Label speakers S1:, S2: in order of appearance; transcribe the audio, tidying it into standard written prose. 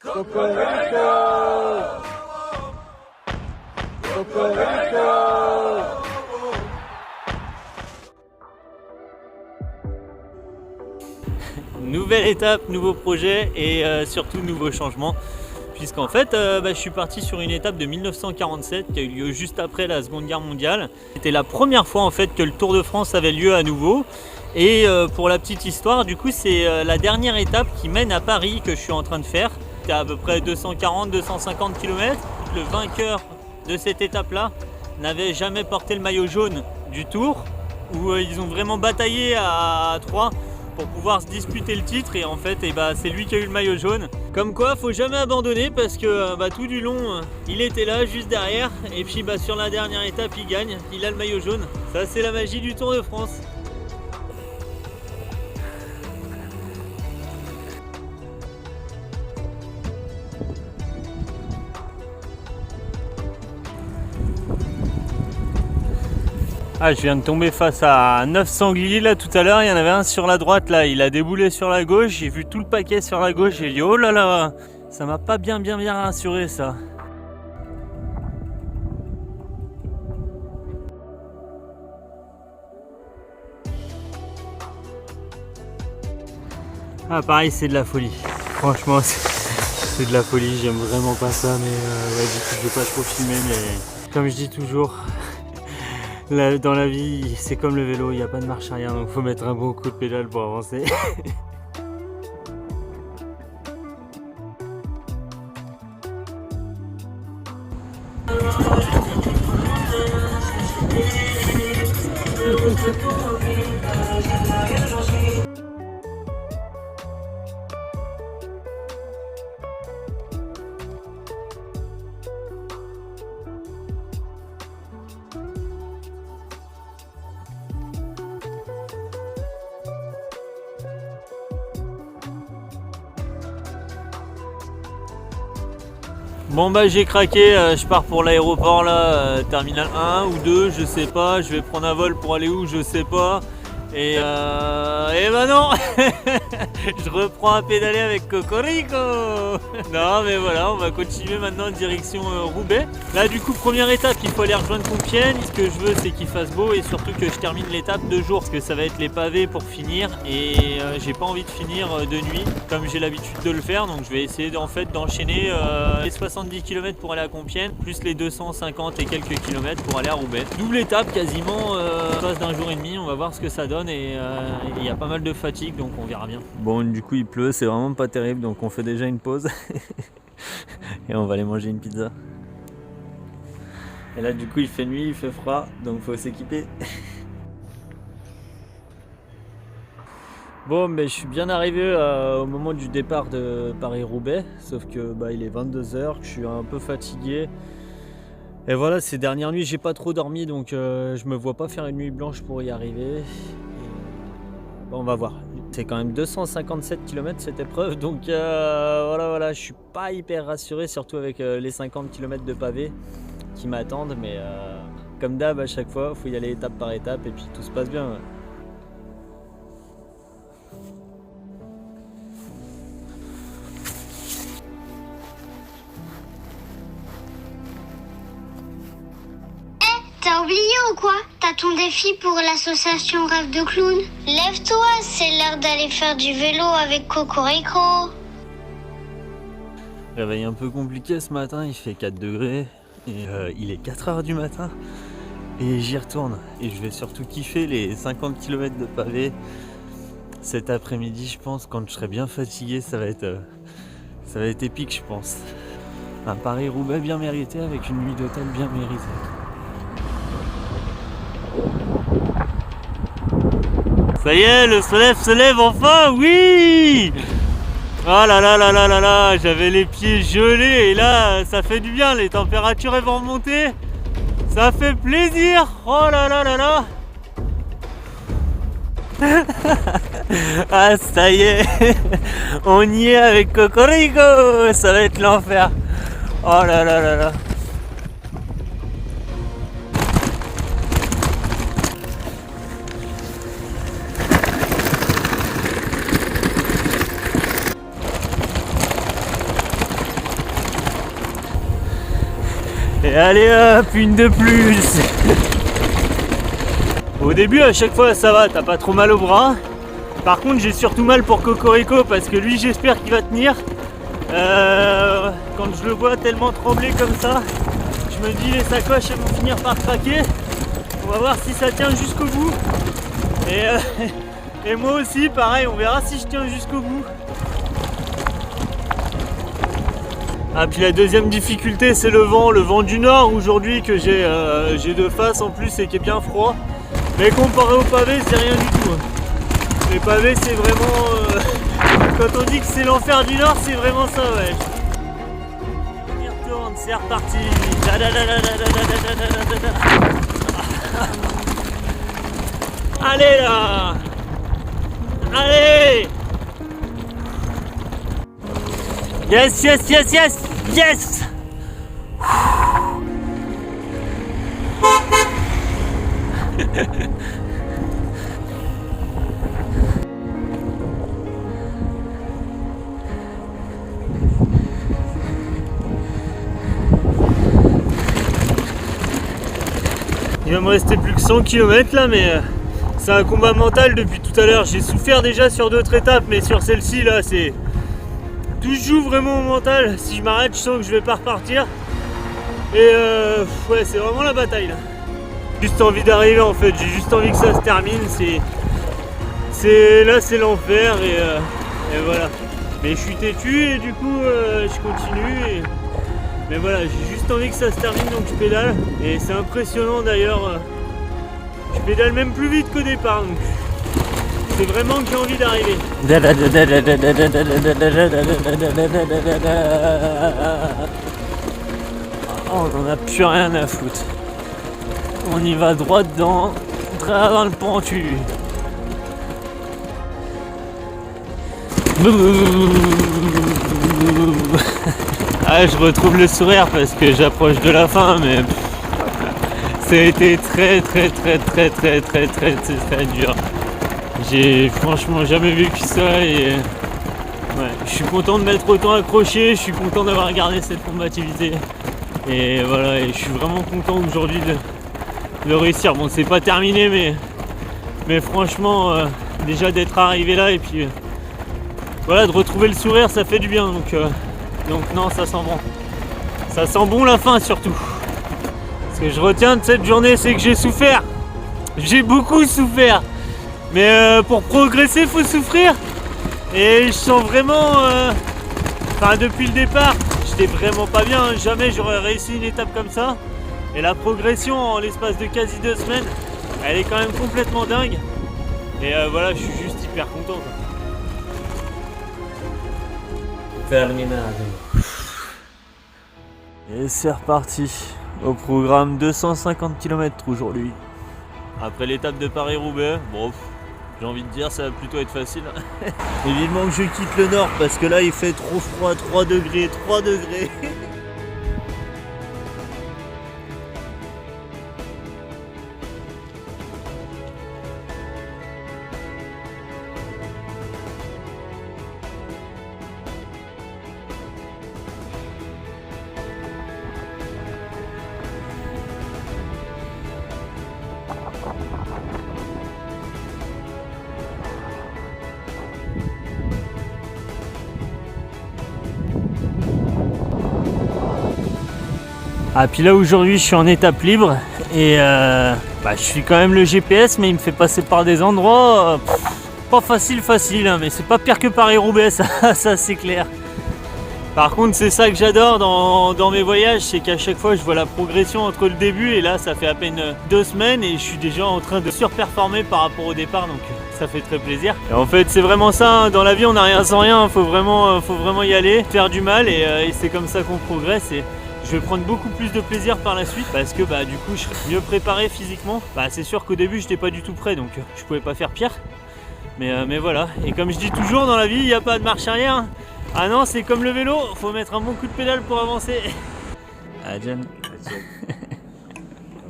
S1: Cocorico! Cocorico!
S2: Nouvelle étape, nouveau projet et surtout nouveau changement. Puisqu'en fait, je suis parti sur une étape de 1947 qui a eu lieu juste après la Seconde Guerre mondiale. C'était la première fois en fait que le Tour de France avait lieu à nouveau. Et pour la petite histoire, du coup, c'est la dernière étape qui mène à Paris que je suis en train de faire. C'est à peu près 240-250 km. Le vainqueur de cette étape-là n'avait jamais porté le maillot jaune du Tour, où ils ont vraiment bataillé à 3 pour pouvoir se disputer le titre, et en fait c'est lui qui a eu le maillot jaune. Comme quoi, faut jamais abandonner, parce que tout du long il était là juste derrière, et puis sur la dernière étape il gagne, il a le maillot jaune. Ça, c'est la magie du Tour de France. Ah, je viens de tomber face à 9 sangliers là tout à l'heure, il y en avait un sur la droite là, il a déboulé sur la gauche, j'ai vu tout le paquet sur la gauche, j'ai dit oh là là, ça m'a pas bien rassuré ça. Ah pareil, c'est de la folie, franchement c'est de la folie, j'aime vraiment pas ça, mais du coup je vais pas trop filmer, mais comme je dis toujours, dans la vie, c'est comme le vélo, il n'y a pas de marche arrière, donc faut mettre un bon coup de pédale pour avancer. Bon j'ai craqué, je pars pour l'aéroport là, terminal 1 ou 2, je sais pas, je vais prendre un vol pour aller où, je sais pas. Et non je reprends à pédaler avec Cocorico. Non mais voilà, on va continuer maintenant en direction Roubaix. Là du coup, première étape, il faut aller rejoindre Compiègne. Ce que je veux, c'est qu'il fasse beau et surtout que je termine l'étape 2 jours, parce que ça va être les pavés pour finir, et j'ai pas envie de finir de nuit comme j'ai l'habitude de le faire, donc je vais essayer d'enchaîner les 70 km pour aller à Compiègne, plus les 250 et quelques kilomètres pour aller à Roubaix. Double étape quasiment, passe d'un jour et demi, on va voir ce que ça donne, et il y a pas mal de fatigue, donc on verra bien. Bon, du coup il pleut, c'est vraiment pas terrible, donc on fait déjà une pause et on va aller manger une pizza. Et là du coup il fait nuit, il fait froid, donc faut s'équiper. Bon, mais je suis bien arrivé au moment du départ de Paris-Roubaix, sauf que il est 22h, que je suis un peu fatigué. Et voilà, ces dernières nuits j'ai pas trop dormi, donc je me vois pas faire une nuit blanche pour y arriver. Et bon, on va voir. C'est quand même 257 km cette épreuve, donc voilà, je suis pas hyper rassuré, surtout avec les 50 km de pavé qui m'attendent, mais comme d'hab à chaque fois, faut y aller étape par étape et puis tout se passe bien. Ouais.
S3: T'as oublié ou quoi? T'as ton défi pour l'association Rêve de Clown. Lève-toi, c'est l'heure d'aller faire du vélo avec Cocorico.
S2: Réveil un peu compliqué ce matin, il fait 4 degrés et il est 4h du matin et j'y retourne. Et je vais surtout kiffer les 50 km de pavé cet après-midi, je pense. Quand je serai bien fatigué, ça va être épique, je pense. Un Paris-Roubaix bien mérité avec une nuit d'hôtel bien méritée. Ça y est, le soleil se lève enfin, oui! Oh là là là là là là, j'avais les pieds gelés et là, ça fait du bien, les températures elles vont remonter. Ça fait plaisir, oh là là là là. Ah ça y est, on y est avec Cocorico, ça va être l'enfer. Oh là là là là. Et allez hop, une de plus. Au début à chaque fois ça va, t'as pas trop mal au bras. Par contre j'ai surtout mal pour Cocorico parce que lui j'espère qu'il va tenir. Quand je le vois tellement trembler comme ça, je me dis les sacoches elles vont finir par craquer. On va voir si ça tient jusqu'au bout. Et moi aussi pareil, on verra si je tiens jusqu'au bout. Ah puis la deuxième difficulté c'est le vent du nord aujourd'hui que j'ai de face en plus et qui est bien froid. Mais comparé au pavé c'est rien du tout. Les pavés c'est vraiment... quand on dit que c'est l'enfer du nord c'est vraiment ça ouais. On y retourne, c'est reparti. Allez là. Allez. Yes, yes, yes, yes, yes. Il va me rester plus que 100 km là, mais c'est un combat mental depuis tout à l'heure. J'ai souffert déjà sur d'autres étapes, mais sur celle-ci là, c'est... Tout joue vraiment au mental. Si je m'arrête, je sens que je vais pas repartir. Et ouais, c'est vraiment la bataille là. Juste envie d'arriver en fait, j'ai juste envie que ça se termine. Là c'est l'enfer et voilà. Mais je suis têtu et du coup je continue. Mais voilà, j'ai juste envie que ça se termine donc je pédale. Et c'est impressionnant d'ailleurs. Je pédale même plus vite qu'au départ. Donc c'est vraiment que j'ai envie d'arriver. Oh, on n'en a plus rien à foutre. On y va droit dedans, droit dans le pentu. Ah, je retrouve le sourire parce que j'approche de la fin, mais ça a été très dur. J'ai franchement jamais vécu ça et ouais, je suis content de m'être autant accroché, je suis content d'avoir gardé cette combativité. Et voilà, et je suis vraiment content aujourd'hui de réussir. Bon, c'est pas terminé, mais franchement, déjà d'être arrivé là et puis voilà, de retrouver le sourire, ça fait du bien. Donc non, ça sent bon. Ça sent bon la fin surtout. Ce que je retiens de cette journée, c'est que j'ai souffert. J'ai beaucoup souffert. Mais pour progresser, faut souffrir. Et je sens vraiment... Enfin, depuis le départ, j'étais vraiment pas bien. Jamais j'aurais réussi une étape comme ça. Et la progression en l'espace de quasi 2 semaines, elle est quand même complètement dingue. Et voilà, je suis juste hyper content. Quoi.
S1: Terminado.
S2: Et c'est reparti. Au programme 250 km aujourd'hui. Après l'étape de Paris-Roubaix, bon, j'ai envie de dire ça va plutôt être facile. Et vivement que je quitte le nord parce que là il fait trop froid, 3 degrés. Ah puis là aujourd'hui je suis en étape libre et je suis quand même le GPS mais il me fait passer par des endroits pas facile hein, mais c'est pas pire que Paris-Roubaix ça c'est clair. Par contre c'est ça que j'adore dans mes voyages, c'est qu'à chaque fois je vois la progression entre le début et là ça fait à peine 2 semaines et je suis déjà en train de surperformer par rapport au départ donc ça fait très plaisir. Et en fait c'est vraiment ça, hein, dans la vie on n'a rien sans rien, faut vraiment y aller, faire du mal et c'est comme ça qu'on progresse. Et je vais prendre beaucoup plus de plaisir par la suite parce que du coup je serai mieux préparé physiquement. C'est sûr qu'au début j'étais pas du tout prêt donc je pouvais pas faire pire. Mais voilà, et comme je dis toujours dans la vie, il n'y a pas de marche arrière. Ah non, c'est comme le vélo, faut mettre un bon coup de pédale pour avancer. Adjan.